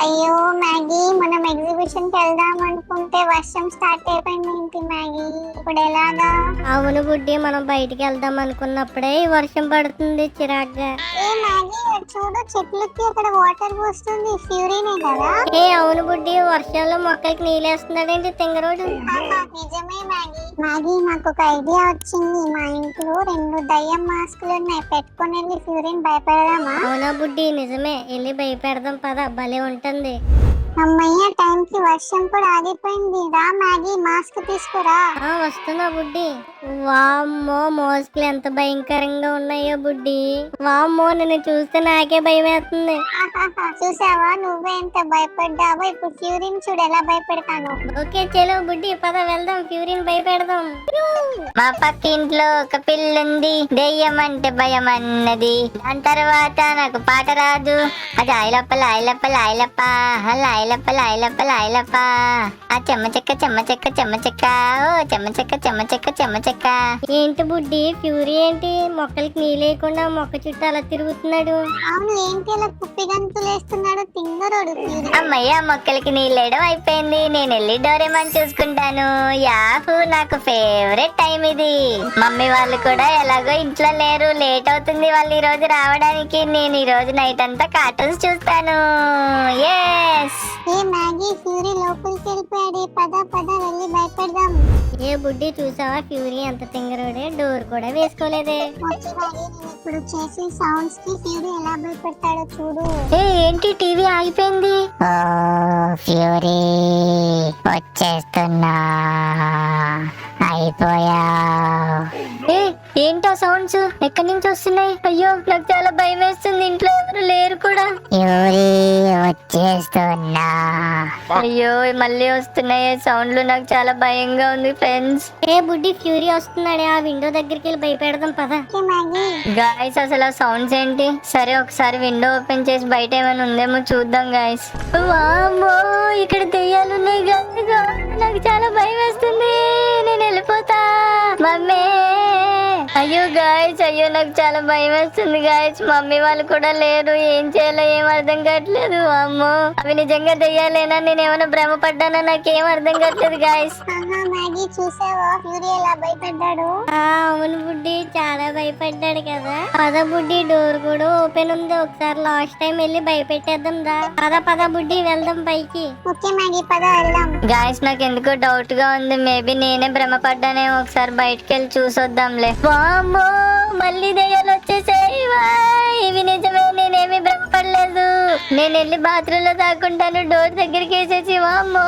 అయ్యో మ్యాగీ, మనం ఎగ్జిబిషన్ కి వెళ్దాం అనుకుంటే వర్షం స్టార్ట్ అయిపోయింది ఏంటి మ్యాగీ, ఇప్పుడు ఎలాగా? అవును బుడ్డి, మనం బయటికి వెళ్దాం అనుకున్నప్పుడే ఈ వర్షం పడుతుంది చిరాగ్గా. ఏ మ్యాగీ చూడు, చెట్లకి అక్కడ వాటర్ పోస్తుంది, ఫ్యూరీనే కదా? ఏ అవును బుడ్డి, వర్షంలో మొక్కలకి నీళ్ళేస్తున్నాడేంటి తింగరోడు. నిజమే మ్యాగీ. మ్యాగీ నాకు ఒక ఐడియా వచ్చింది, మా ఇంట్లో 2 దయ్యం మాస్కులు ఉన్నాయి, పెట్టుకొని వెళ్ళి ఫ్యూరీని భయపెడదామా? అవునా బుడ్డి, నిజమే, వెళ్ళి భయపెడదాం పద, భలే ఉంటుంది. అమ్మయ్య, టైంకి వర్షం కూడా ఆగిపోయింది. రా మ్యాగీ, మాస్క్ తీసుకురా. వస్తున్నా బుడ్డి. వామ్మో, మోస్కులు ఎంత భయంకరంగా ఉన్నాయో బుడ్డి. వామ్మో, నిన్ను చూస్తే నాకే భయం వేస్తుంది. చూసావా, నువ్వే ఎంత భయపడ్డావో, ఇప్పుడు ఫ్యూరిన్ చూడు ఎలా భయపెడతాను. ఓకే చలో బుడ్డి, పద వెళ్దాం, ఫ్యూరిన్ భయపెడదాం. మా పక్కింట్లో ఒక పిల్లుంది, దెయ్యం అంటే భయం అన్నది. దాని తర్వాత నాకు పాట రాదు, అది ఐలప్ప లాయలప్ప లాయలప్ప లాయలప్ప లాయలప్ప లాయలప్ప, ఆ చెమ్మ చెక్క చెమ్మ చెక్క చెమ్మ చెక్క, ఓ చెమ్మ చెక్క చెమ్మ చెక్క చెమ్మ చెక్క. ఏంటి బుడ్డి, ఫ్యూరీ ఏంటి మొక్కలకి నీళ్ళేయకుండా మొక్క చుట్టూ అలా తిరుగుతున్నాడు? అవును, ఏంటి అలా కుప్పి గంతులు వేస్తున్నాడు తింగరోడు ఫ్యూరీ. అమ్మయ్య, మొక్కలకి నీళ్ళేయడం అయిపోయింది, నేను వెళ్ళి డోరేమాన్ చూసుకుంటాను. యాహూ, నాకు ఫేవరెట్ టైం ఇది. మమ్మీ వాళ్ళు కూడా ఎలాగో ఇంట్లో లేరు, లేట్ అవుతుంది వాళ్ళు ఈ రోజు రావడానికి. నేను ఈ రోజు నైట్ అంతా కార్టూన్స్ చూస్తాను. ఎస్. ఏ మ్యాగీ, ఫ్యూరీ లోపలికి వెళ్ళిపోయాడు, పద పద వెళ్ళి భయపెడదాం. ఏ బుడ్డి, చూసావా ఫ్యూరీ ఎంత తింగరోడే, డోర్ కూడా వేసుకోలేదే. వచ్చి మ్యాగీ, నేను ఇప్పుడు చేసే సౌండ్స్ కి ఫ్యూరీ ఎలా భయపెడతాడో చూడు. ఏంటి టీవీ ఆగిపోయింది? ఓ ఫ్యూరీ, వచ్చేస్తున్నా, అయిపోయా. ఏంటో సౌండ్స్ ఎక్కడి నుంచి వస్తున్నాయి? అయ్యో, నాకు చాలా భయం వేస్తుంది, ఇంట్లో ఎవరు లేరు కూడా. ఫ్యూరీ, వచ్చేస్తున్నా. అయ్యో, మళ్ళీ వస్తున్నాయి సౌండ్లు, నాకు చాలా భయంగా ఉంది ఫ్రెండ్స్. ఏ బుడ్డి, ఫ్యూరీ వస్తున్నాడే, ఆ విండో దగ్గరికి వెళ్ళి భయపెడదాం పద. గాయస్, అసలు ఆ సౌండ్స్ ఏంటి? సరే, ఒకసారి విండో ఓపెన్ చేసి బయట ఏమైనా ఉందేమో చూద్దాం గాయస్. వామ్మో, ఇక్కడ దెయ్యాలు ఉన్నాయి గాయస్, నాకు చాలా భయం వేస్తుంది, నేను వెళ్ళిపోతా. మమ్మీ, అయ్యో గాయస్, అయ్యో నాకు చాలా భయం వేస్తుంది గాయస్, మమ్మీ వాళ్ళు కూడా లేరు, ఏం చేయాలో ఏం అర్థం కావట్లేదు. అమ్మో, అవి నిజంగా దెయ్యాలేనా, నేను ఏమైనా భ్రమపడ్డానా, నాకేం అర్థం కావట్లేదు గాయస్. మ్యాగీ, చూసావా ఫ్యూరీ ఎలా భయపడ్డాడు? అవును బుడ్డి, చాలా భయపడ్డాడు కదా. పద బుడ్డి, డోర్ కూడా ఓపెన్ ఉంది, ఒకసారి లాస్ట్ టైం వెళ్ళి భయపెట్టేద్దాం దా. పద పద బుడ్డి, వెళ్దాం పైకి. ఓకే మ్యాగీ, పద వెళ్దాం. గాయస్, నాకు ఎందుకో డౌట్ గా ఉంది, మేబీ నేనే భ్రమపడ్డానేమో, ఒకసారి బయటకు వెళ్ళి చూసొద్దాంలే. వామ్మో, మళ్ళీ దెయ్యాలు వచ్చేసాయి. ఇవి నిజమే, నేనేమి భ్రమపడలేదు, నేను వెళ్ళి బాత్రూమ్ లో దాక్కుంటాను, డోర్ దగ్గరికి వేసేసి. వామ్మో,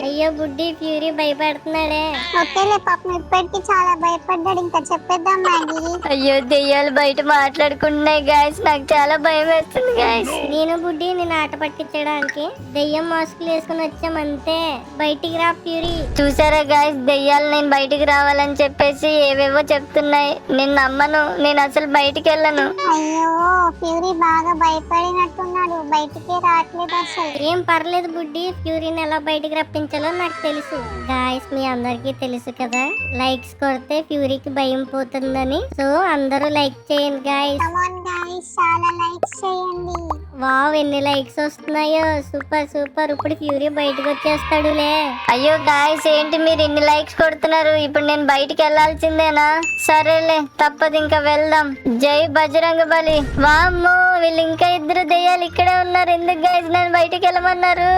అయ్యో బుడ్డి, ఫ్యూరీ భయపడుతున్నాడే. ఓకేలే పాపం, ఇప్పటికి చాలా భయపడ్డాడు, ఇంకా చెప్పేద్దాం మ్యాగీ. అయ్యో, దెయ్యాలు బయట మాట్లాడుకుంటున్నాయి గాయస్, నాకు చాలా భయం వేస్తుంది గాయస్. నేను బుడ్డి, నేను ఆట పట్టించడానికి దెయ్యం మాస్కులు వేసుకుని వచ్చామంతే, బయటికి రా ఫ్యూరీ. చూసారా గాయస్, దెయ్యాలు నేను బయటికి రావాలని చెప్పేసి ఏవేవో చెప్తున్నాయి, నేను నమ్మను, నేను అసలు బయటికి వెళ్ళను. అయ్యో, ఫ్యూరీ బాగా భయపడినట్టున్నాడు, బయటికి రావట్లేదు అసలు. ఏం పర్లేదు బుడ్డి, ఫ్యూరీని ఎలా బయటికి రప్పించాలో నాకు తెలుసు. గాయస్, మీ అందరికీ తెలుసు కదా, లైక్స్ కొడితే ఫ్యూరీకి భయం పోతుందని. సో అందరూ లైక్ చేయండి గాయస్. కమ్ ఆన్ గాయ్స్, చాలా లైక్స్ చేయండి. వావ్, ఎన్ని లైక్స్ వస్తున్నాయో, సూపర్ సూపర్. ఇప్పుడు ఫ్యూరీ బయటకు వచ్చేస్తాడులే. అయ్యో గాయస్, ఏంటి మీరు ఇన్ని లైక్స్ కొడుతున్నారు? ఇప్పుడు నేను బయటికి వెళ్లాల్సిందేనా? సరేలే, తప్పదు, ఇంకా వెళ్దాం. జై బజరంగ బలి. వామ్మో, వీళ్ళు ఇంకా ఇద్దరు దెయ్యాలు ఇక్కడే ఉన్నారు, ఎందుకు గాయస్ నన్ను బయటికి వెళ్ళమన్నారు?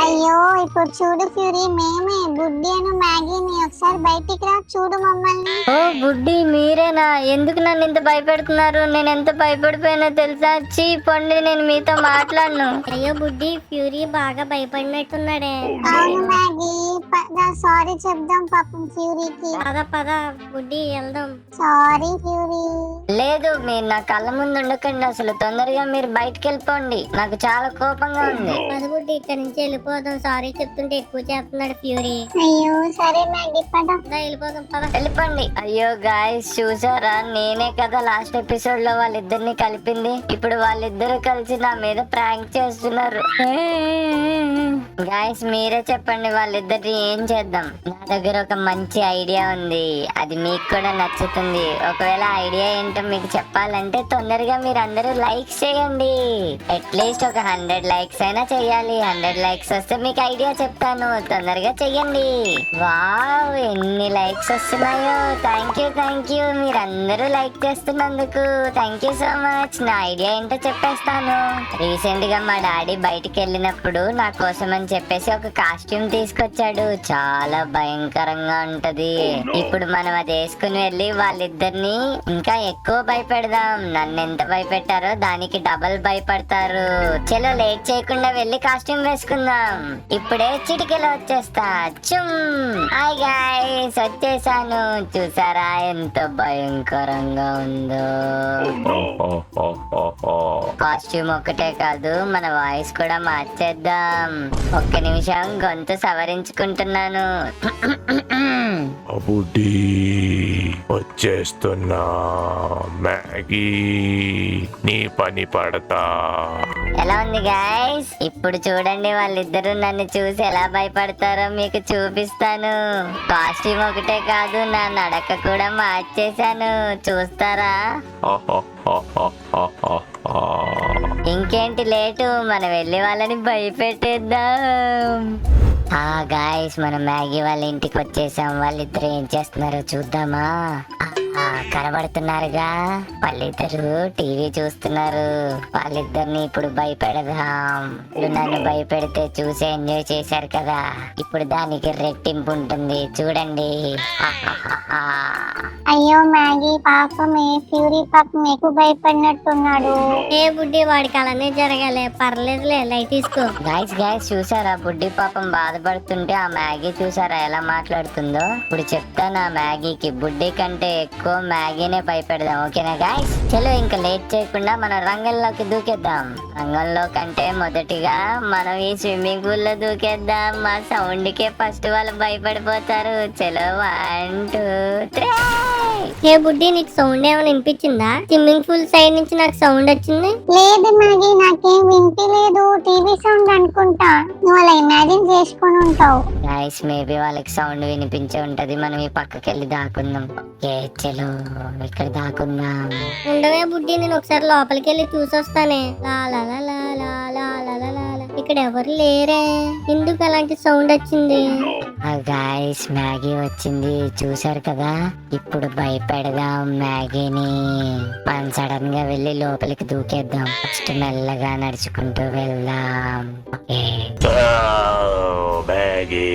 అయ్యో, ఇప్పుడు చూడు ఫ్యూరీ, మేమే బుడ్డి అను మ్యాగీని, ఒకసారి బయటికి రా, చూడు మమ్మల్ని. ఓ బుడ్డి, మీరేనా? ఎందుకు నన్ను ఇంత భయపెడుతున్నారు? నేను ఎంత భయపడిపోయినా తెలుసా? చీ పొండి, నేను మీతో మాట్లాడను. అయ్యో బుడ్డి, ఫ్యూరీ బాగా భయపడినట్టున్నాడే. అవును మ్యాగీ, సారీ చెప్దాం పాపం ఫ్యూరీకి. పద పద బుడ్డి, వెళ్దాం. Sorry fury. లేదు, మీరు నా కళ్ళ ముందు ఉండకండి, అసలు తొందరగా మీరు బయటకు వెళ్ళిపోండి, నాకు చాలా కోపంగా ఉంది. పద బుడ్డి, ఇక్కడ నుంచి వెళ్ళిపోదాం, సారీ చెప్తుంటే ఎక్కువ చేస్తున్నాడు ఫ్యూరీ. అయ్యో సరే మ్యాగీ, పద. వెళ్ళిపోదాం పద. వెళ్ళిపోండి. అయ్యో గాయస్, చూసారా, నేనే కదా లాస్ట్ ఎపిసోడ్ లో వాళ్ళిద్దరిని కలిపింది. ఇప్పుడు వాళ్ళిద్దరు కలిసి నా మీద ప్రాంక్ చేస్తున్నారు. గాయస్ మీరే చెప్పండి వాళ్ళిద్దరిని ఏం చేద్దాం. నా దగ్గర ఒక మంచి ఐడియా ఉంది, అది మీకు కూడా నచ్చుతుంది. ఒకవేళ ఐడియా ఏంటో మీకు చెప్పాలంటే తొందరగా మీరు అందరూ లైక్స్ చేయండి. అట్లీస్ట్ ఒక 100 లైక్స్ అయినా చెయ్యాలి. 100 లైక్స్ వస్తే మీకు ఐడియా చెప్తాను, తొందరగా చెయ్యండి. వావ్ ఎన్ని లైక్స్ వస్తున్నాయో. థ్యాంక్ యూ మీరందరూ లైక్ చేస్తున్నందుకు థ్యాంక్ యూ సో మచ్. నా ఐడియా ఏంటో చెప్పేస్తాను. రీసెంట్ గా మా డాడీ బయటికి వెళ్ళినప్పుడు నా కోసం అని చెప్పేసి ఒక కాస్ట్యూమ్ తీసుకొచ్చాడు. చాలా భయంకరంగా ఉంటది. ఇప్పుడు మనం అది వేసుకుని వెళ్ళి వాళ్ళిద్దరిని ఇంకా ఎక్కువ భయపెడదాం. నన్ను ఎంత భయపెట్టారో దానికి డబల్ భయపడతారు. చలో లేట్ చేయకుండా వెళ్ళి కాస్ట్యూమ్ వేసుకుందాం. ఇప్పుడే చిటికెలో వచ్చేస్తా. చుమ్ హాయ్ గాయ్స్ వచ్చేసాను. చూసారా ఎంత భయంకరంగా ఉందో. కాస్ట్యూమ్ ఒక్కటే కాదు మన వాయిస్ కూడా మార్చేద్దాం. ఒక్క నిమిషం గొంతు సవరించుకుంటున్నాను. బుడ్డి వచ్చేస్తున్నా మ్యాగీ, నీ పని పడతా. ఎలా ఉంది గాయ్స్? ఇప్పుడు చూడండి వాళ్ళిద్దరూ నన్ను చూసి ఎలా భయపడతారో మీకు చూపిస్తాను. కాస్ట్యూమ్ ఒకటే కాదు నా నడక కూడా మార్చేశాను. చూస్తారా? ఇంకేంటి లేటు, మనం వెళ్ళి వాళ్ళని భయపెట్టేద్దాం. గాయస్ మనం మ్యాగీ వాళ్ళ ఇంటికి వచ్చేసాం. వాళ్ళిద్దరు ఏం చేస్తున్నారో చూద్దామా? కనబడుతున్నారుగా, వాళ్ళిద్దరు టీవీ చూస్తున్నారు. వాళ్ళిద్దరిని ఇప్పుడు భయపెడదాం. నన్ను భయపెడితే చూసి ఎంజాయ్ చేశారు కదా, ఇప్పుడు దానికి రెట్టింపు ఉంటుంది చూడండి. అయ్యో మ్యాగీ పాపమే, ఫ్యూరీ పాపం ఎక్కువ భయపడినట్టున్నాడు. ఏ బుడ్డి వాడికి అలానే జరగాలి, పర్లేదులే లైట్ తీసుకో. గాయస్ చూసారా బుడ్డి పాపం బాధపడుతుంటే ఆ మ్యాగీ చూసారా ఎలా మాట్లాడుతుందో? ఇప్పుడు చెప్తాను ఆ మ్యాగీకి, బుడ్డి కంటే ఎక్కువ మ్యాగీనే భయపెడదాం. ఓకేనా గాయస్? చలో ఇంకా లేట్ చేయకుండా మనం రంగంలోకి దూకేద్దాం. రంగంలో కంటే మొదటిగా మనం ఈ స్విమ్మింగ్ పూల్ లో దూకేద్దాం. మా సౌండ్ కే ఫస్ట్ వాళ్ళు భయపడిపోతారు. చలో 1 2 3. ఏ బుడ్డి నీకు సౌండ్ ఏమైనా వినిపించిందా? స్విమ్మింగ్ పూల్ సైడ్ నుంచి నాకు సౌండ్ వచ్చింది. లేదు మ్యాగీ నాకేం వినిపించలేదు, టీవీ సౌండ్ అనుకుంటా. నువ్వు అలా ఇమాజిన్ చేసుకొని ఉంటావు. గాయస్ మేబీ వాళ్ళకి సౌండ్ వినిపించే ఉంటది. మనం ఈ పక్కకి వెళ్ళి దాక్కుందాం. ఓకే చలో ఇక్కడ దాక్కుందాం. ఉండవే బుడ్డి, నేను ఒకసారి లోపలికి వెళ్ళి చూసొస్తానే. లా లా లా లా లా లా లా లా లా లా. ఇక్కడ ఎవరు లేరే, ఎందుకు అలాంటి సౌండ్ వచ్చింది? గాయస్ మ్యాగీ వచ్చింది చూసారు కదా. ఇప్పుడు భయపెడదాం మ్యాగీని. మనం సడన్ గా వెళ్ళి లోపలికి దూకేద్దాం. ఫస్ట్ మెల్లగా నడుచుకుంటూ వెళ్దాం. ఓకే మ్యాగీ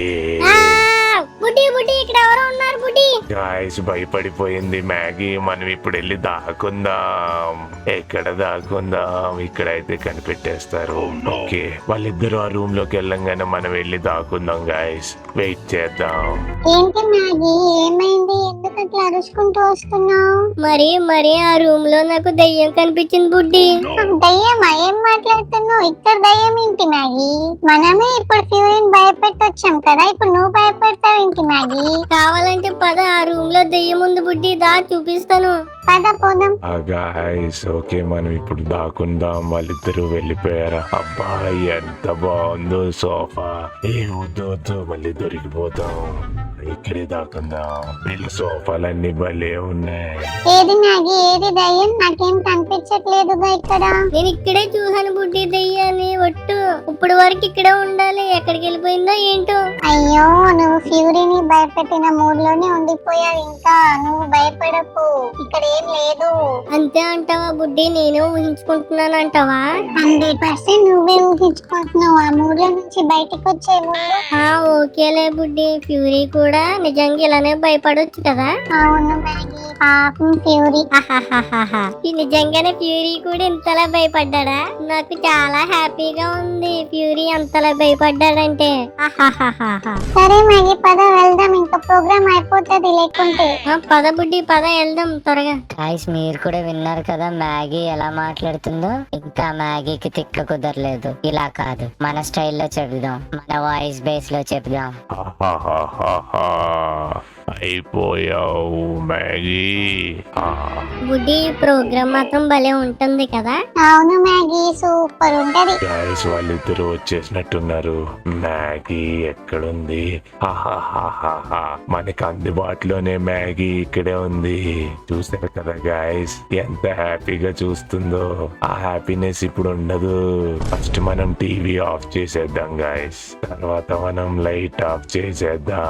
బుడ్డి బుడ్డి ఇక్కడ ఎవరో ఉన్నారు బుడ్డి. గాయస్ భయపడిపోయింది మ్యాగీ. మనం ఇప్పుడు వెళ్ళి దాక్కుందాం. ఎక్కడ దాక్కుందాం? ఇక్కడైతే కనిపెట్టేస్తారు. ఓకే వాళ్ళిద్దరు ఆ రూమ్ లోకి వెళ్ళంగానే మనం వెళ్ళి దాక్కుందాం గాయస్. వెయిట్ చేద్దాం. ఏంటి మ్యాగీ ఏమైంది, ఎందుకు అట్లా అరుచుకుంటూ వస్తున్నావు? మరి ఆ రూమ్ లో నాకు దయ్యం కనిపించింది బుడ్డి. దయ్యమా? ఏం మాట్లాడుతున్నావు? ఇక్కడ దయ్యం ఏంటి మ్యాగీ? మనమే ఇప్పుడు ఫ్యూరీని భయపెట్టొచ్చాం కదా, ఇప్పుడు నువ్వు భయపెడతావు ఏంటి మ్యాగీ? కావాలంటే పద, ఆ రూమ్ లో దయ్యం ఉంది బుడ్డి, దా చూపిస్తాను. పద పోదాం. గాయస్ ఓకే మనం ఇప్పుడు దాక్కుందాం. వాళ్ళిద్దరూ వెళ్ళిపోయారా? అబ్బాయి ఎంత బాగుందో సోఫా. ఏ వద్దు మళ్ళీ దొరికిపోతాం. ఇక్కడే దాక్కుందాం. వీళ్ళ సోఫాలన్నీ భలే ఉన్నాయి. ఏది మ్యాగీ, ఏది దయ్యం? నాకేం కనిపించట్లేదుగా ఇక్కడ. నేను ఇక్కడే చూసాను బుడ్డి దయ్యాన్ని. ఒట్టు ఇప్పుడు వరకు ఇక్కడే ఉండాలి, ఎక్కడికి వెళ్ళిపోయిందో ఏంటో. అయ్యో నువ్వు ఫ్యూరీని భయపెట్టిన మూడ్ లోనే ఉండిపోయావు. ఇంకా నువ్వు భయపడకు, ఇక్కడ ఏం లేదు. అంతే అంటావా బుడ్డి? నేను ఊహించుకుంటున్నాను అంటావా? 100% నువ్వే ఊహించుకుంటున్నావు. ఆ మూడ్ లో నుంచి బయటకు వచ్చే ముందు. ఓకేలే బుడ్డి, ఫ్యూరీ కూడా నిజంగా ఇలానే భయపడొచ్చు కదా. అవును మ్యాగీ పాపం ఫ్యూరీ. ఈ నిజంగానే ఫ్యూరీ కూడా ఇంతలా భయపడ్డా? నాకు చాలా హ్యాపీగా ఉంది ఫ్యూరీ అంతలా భయపడ్డాడంటే. సరే మ్యాగీ పద వెళ్దాం, ఇంకా ప్రోగ్రామ్ అయిపోతుంది లేకుంటే. పద బుడ్డి పద వెళ్దాం త్వరగా. గాయ్స్ మీరు కూడా విన్నారు కదా మ్యాగీ ఎలా మాట్లాడుతుందో. ఇంకా మ్యాగీకి తిక్క కుదరలేదు. ఇలా కాదు, మన స్టైల్లో చెప్దాం, మన వాయిస్ బేస్ లో చెప్దాం. అయిపోయావు మ్యాగీ. ఆ, బుడ్డి ప్రోగ్రామ్ మాత్రం భలే ఉంటుంది కదా. అవును మ్యాగీ సూపర్ ఉంటది. గైస్ వాళ్ళిద్దరు వచ్చేసినట్టున్నారు. మ్యాగీ ఎక్కడుంది? హాహాహాహా. మనకి అందుబాటులోనే మ్యాగీ ఇక్కడే ఉంది. చూసారు కదా గైస్, ఎంత హ్యాపీగా చూస్తుందో. ఆ హ్యాపీనెస్ ఇప్పుడు ఉండదు. ఫస్ట్ మనం టీవీ ఆఫ్ చేసేద్దాం గైస్, తర్వాత మనం లైట్ ఆఫ్ చేసేద్దాం.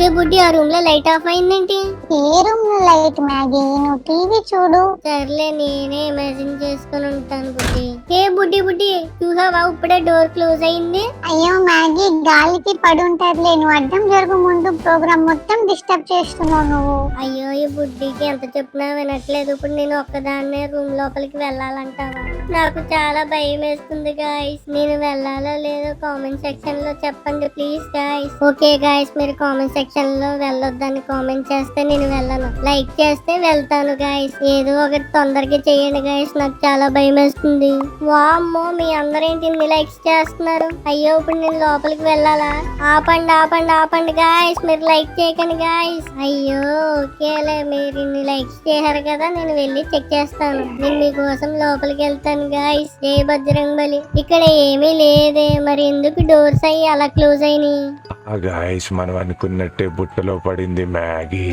ఏ బుడ్డి ఆ రూమ్ లో లైట్ ఆఫ్ అయిందేంటి? ఏ రూమ్ లో లైట్ మ్యాగీ? నువ్వు టీవీ చూడు. సర్లే నేనే ఇమాజిన్ చేసుకుని ఉంటాను బుడ్డి. ఏ బుడ్డి బుడ్డి చూసావా ఇప్పుడే డోర్ క్లోజ్ అయింది. అయ్యో మ్యాగీ గాలికి పడి ఉంటదిలే, నువ్వు అడ్డం జరుగు. ముందు ప్రోగ్రామ్ మొత్తం డిస్టర్బ్ చేస్తున్నావు నువ్వు. అయ్యో ఈ బుడ్డికి ఎంత చెప్పినా వినట్లేదు. ఇప్పుడు నేను ఒక్కదాన్నే రూమ్ లోపలికి వెళ్ళాలంటావా? నాకు చాలా భయం వేస్తుంది గాయస్. నేను వెళ్ళాలో లేదో కామెంట్ సెక్షన్ లో చెప్పండి ప్లీజ్ గాయస్. ఓకే గాయస్, మీరు కామెంట్ సెక్షన్ లో వెళ్ళొద్దని కామెంట్ చేస్తే నేను వెళ్ళను, లైక్ చేస్తే వెళ్తాను గాయస్. ఏదో ఒకటి తొందరగా చేయండి గాయస్, నాకు చాలా భయం వేస్తుంది. వామ్మో, మీ అందరేంటి ఇన్ని లైక్స్ చేస్తున్నారు? అయ్యో ఇప్పుడు నేను లోపలికి వెళ్ళాలా? ఆపండి ఆపండి ఆపండి గాయస్, మీరు లైక్ చేయకండి గాయస్. అయ్యో ఓకేలే, మీరు ఇన్ని లైక్స్ చేశారు కదా, నేను వెళ్ళి చెక్ చేస్తాను. నేను మీకోసం లోపలికి వెళ్తాను గాయస్. ఏ బజరంగబలి, ఇక్కడ ఏమీ లేదే, మరి ఎందుకు డోర్స్ అయ్యి అలా క్లోజ్ అయినాయి? గాయస్ మనం అనుకున్నట్టే బుట్టలో పడింది మ్యాగీ.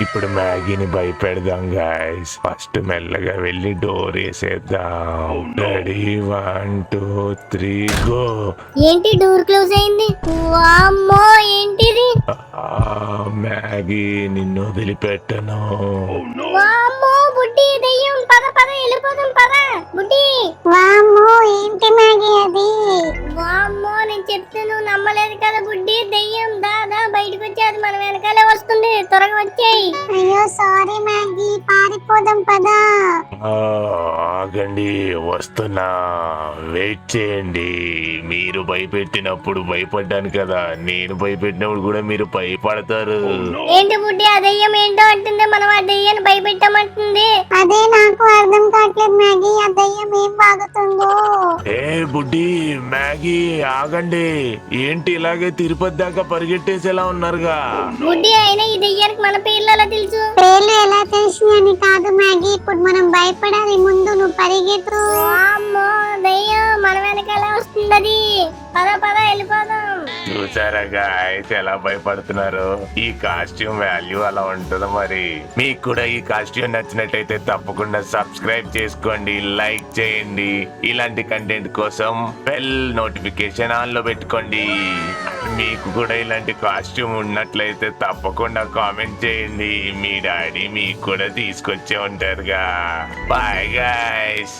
ఇప్పుడు మ్యాగీని భయపెడదాం గాయస్. ఫస్ట్ మెల్లగా వెళ్ళి డోర్ వేసేద్దాం. Ready 1 2 3 go. ఏంటి డోర్ క్లోజ్ అయింది? వామ్మో ఏంటిది? మ్యాగీ నిన్ను వదిలిపెట్టను. వామ్మో బుడ్డి దెయ్యం, పద పద వెళ్ళిపోదాం పద. బుడ్డి వామ్మో ఏంటి మ్యాగీ అది? వామ్మో, నేను చెప్తే నువ్వు నమ్మలేదు కదా బుడ్డి. దెయ్యం దాదా బయటకు వచ్చేది, మన వెనకాలే వస్తుంది, త్వరగా వచ్చేయి. అయ్యో సారీ మ్యాగీ, పారిపోదాం పదా. ఆగండి, వస్తున్నా, వెయిట్ చేయండి. మీరు భయపెట్టినప్పుడు భయపడ్డాను కదా, నేను భయపెట్టినప్పుడు కూడా మీరు భయపడతారు. ఏంటి బుడ్డి ఆ దెయ్యం ఏంటో అంటుంది, మనం ఆ దెయ్యాన్ని భయపెట్టామంటుంది. అదే నాకు అర్థం కావట్లేదు మ్యాగీ, ఆ దయ్యం ఏం బాగుతుందో. ఏ బుడ్డి మ్యాగీ ఆగండి. ఏంటి ఇలాగే తిరుపతి దాకా పరిగెట్టేసేలా ఉన్నారుగా? బుడ్డి అయినా ఈ దెయ్యానికి మన పేర్లు ఎలా తెలుసు? పేర్లు ఎలా తెలిసినాయని కాదు మ్యాగీ, ఇప్పుడు మనం భయపడాలి. ముందు నువ్వు పరిగెత్తు. వామ్మో దెయ్యం మన వెనకాలే వస్తుంది. అది పద పద వెళ్ళిపోదాం. చూసారా గాయ్స్ ఎలా భయపడుతున్నారు? ఈ కాస్ట్యూమ్ వాల్యూ అలా ఉంటుందా? మరి మీకు కూడా ఈ కాస్ట్యూమ్ నచ్చినట్టయితే తప్పకుండా సబ్స్క్రైబ్ చేసుకోండి, లైక్ చేయండి. ఇలాంటి కంటెంట్ కోసం బెల్ నోటిఫికేషన్ ఆన్ లో పెట్టుకోండి. మీకు కూడా ఇలాంటి కాస్ట్యూమ్ ఉన్నట్లయితే తప్పకుండా కామెంట్ చేయండి. మీ డాడీ మీకు కూడా తీసుకొచ్చే ఉంటారుగా. Bye guys.